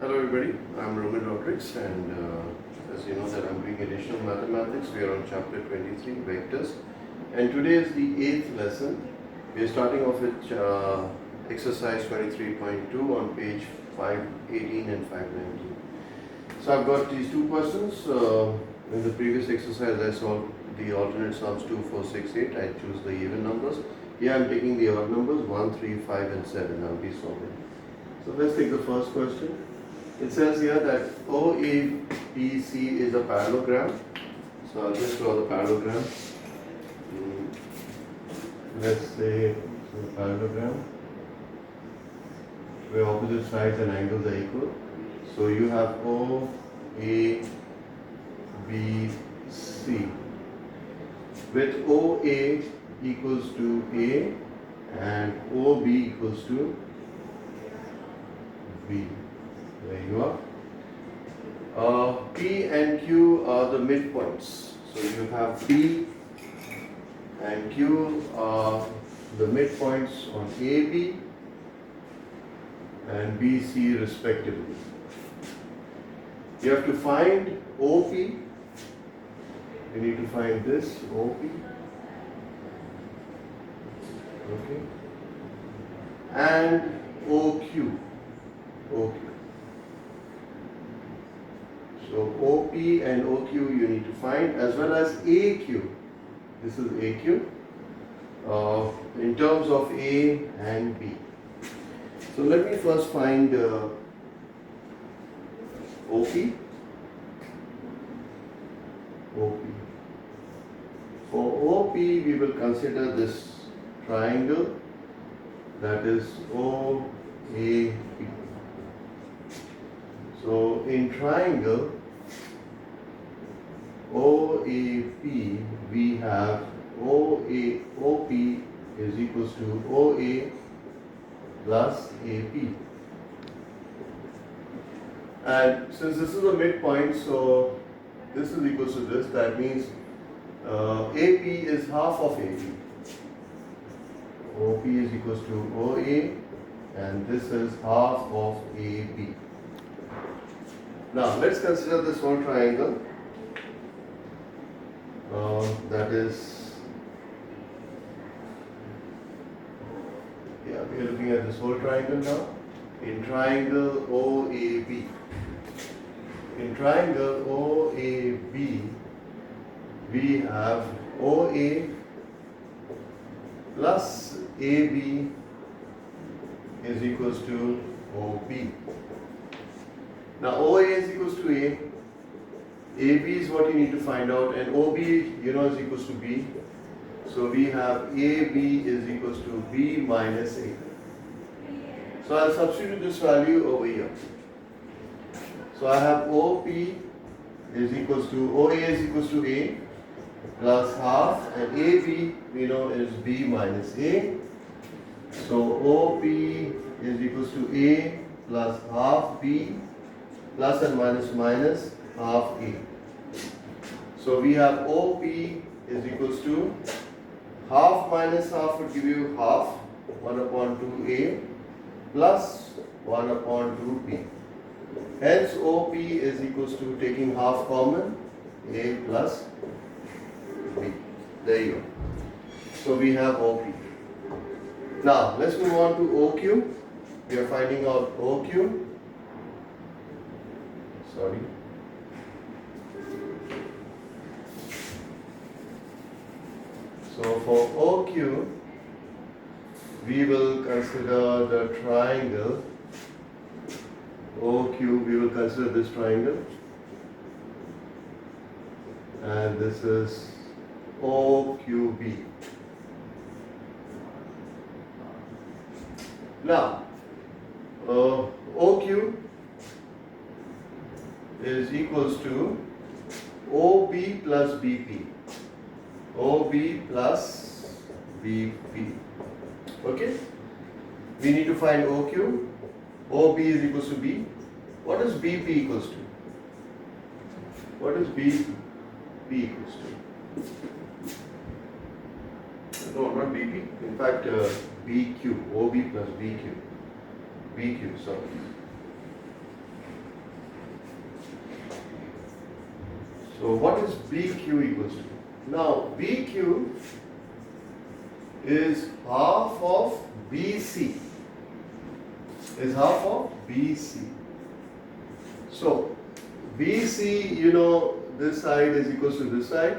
Hello everybody, I'm Roman Rodrigues and as you know that I'm doing additional mathematics. We are on chapter 23, vectors, and today is the 8th lesson. We are starting off with exercise 23.2 on page 518 and 519. So I've got these two questions. In the previous exercise I solved the alternate sums 2, 4, 6, 8. I choose the even numbers. Here I'm taking the odd numbers 1, 3, 5 and 7. I'll be solving. So let's take the first question. It says here that OABC is a parallelogram. So I'll just draw the parallelogram. Let's say it's a parallelogram where opposite sides and angles are equal. So you have OABC with OA equals to A and OB equals to B. There you are. P and Q are the midpoints. So you have P and Q are the midpoints on AB and BC respectively. You have to find OP. You need to find this OP. Okay. And OQ. OQ. So OP and OQ you need to find, as well as AQ. This is AQ in terms of A and B. So let me first find OP. OP. For OP we will consider this triangle, that is OAP. So in triangle OAP we have OP is equals to OA plus AP. And since this is a midpoint, so this is equals to this, that means AP is half of AP. OP is equals to OA and this is half of AB. Now let's consider this whole triangle. That is, we are looking at this whole triangle now. In triangle OAB. In triangle OAB, we have OA plus AB is equals to OB. Now OA is equals to A, AB is what you need to find out, and OB you know is equals to B. So we have AB is equals to B minus A. So I'll substitute this value over here. So I have OP is equals to, OA is equals to A plus half, and AB we know is B minus A. So OP is equals to A plus half B plus and minus minus half A. So we have OP is equals to half minus half would give you half, 1 upon 2A plus 1 upon 2B. Hence OP is equals to, taking half common, A plus B. There you go. So we have OP. Now let's move on to OQ. We are finding out OQ. Sorry. So for OQ, we will consider the triangle OQ. We will consider this triangle, and this is OQB. Now, OQ is equals to OB plus BP. OB plus BP. Okay? We need to find OQ. OB is equals to B. What is BP equals to? What is BP equals to? No, not BP. In fact, BQ. OB plus BQ. BQ, sorry. So what is BQ equals to? Now BQ is half of BC. Is half of BC. So BC, you know, this side is equals to this side.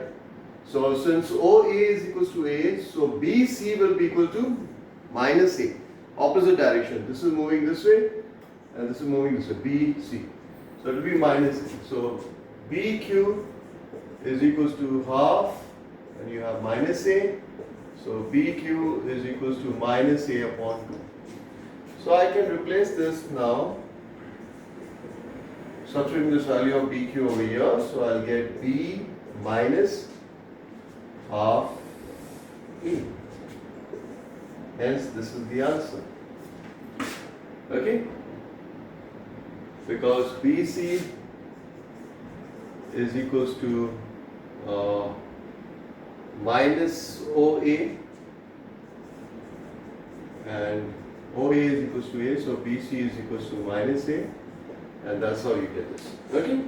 So since OA is equals to A, so BC will be equal to minus A. Opposite direction. This is moving this way and this is moving this way. BC. So it will be minus A. So BQ is equals to half and you have minus A. So BQ is equals to minus A upon 2. So I can replace this now. Substituting this value of BQ over here. So I'll get B minus half E. Hence this is the answer. Okay? Because BC is equals to minus OA and OA is equals to A, so BC is equals to minus A, and that's how you get this. Okay?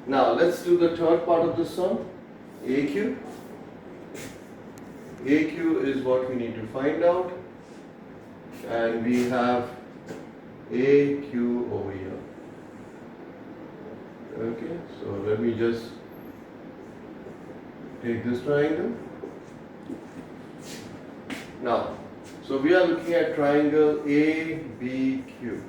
Now let's do the third part of this sum, AQ. AQ is what we need to find out, and we have AQ over here. Okay, so let me just take this triangle. Now, so we are looking at triangle ABQ.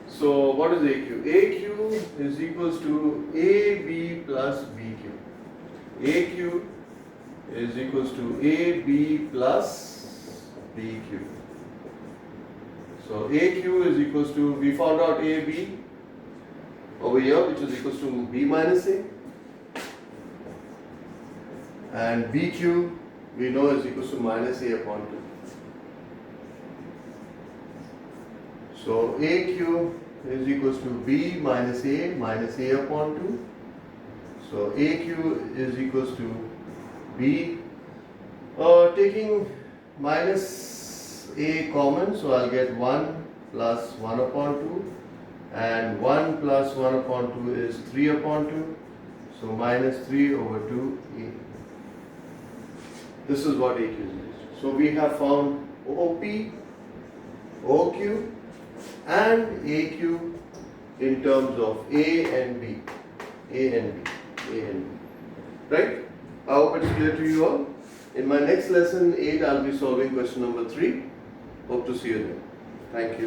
So what is AQ? AQ is equals to AB plus BQ. AQ is equals to AB plus BQ. So AQ is equals to, we found out AB over here, which is equals to B minus A, and BQ we know is equals to minus A upon 2. So AQ is equals to B minus A upon 2. So AQ is equals to B, taking minus A common, so I'll get 1 plus 1 upon 2, and 1 plus 1 upon 2 is 3 upon 2, so minus 3 over 2A. This is what AQ is. So we have found OP, OQ and AQ in terms of A and B. Right? I hope it's clear to you all. In my next lesson 8, I'll be solving question number 3. Hope to see you there. Thank you.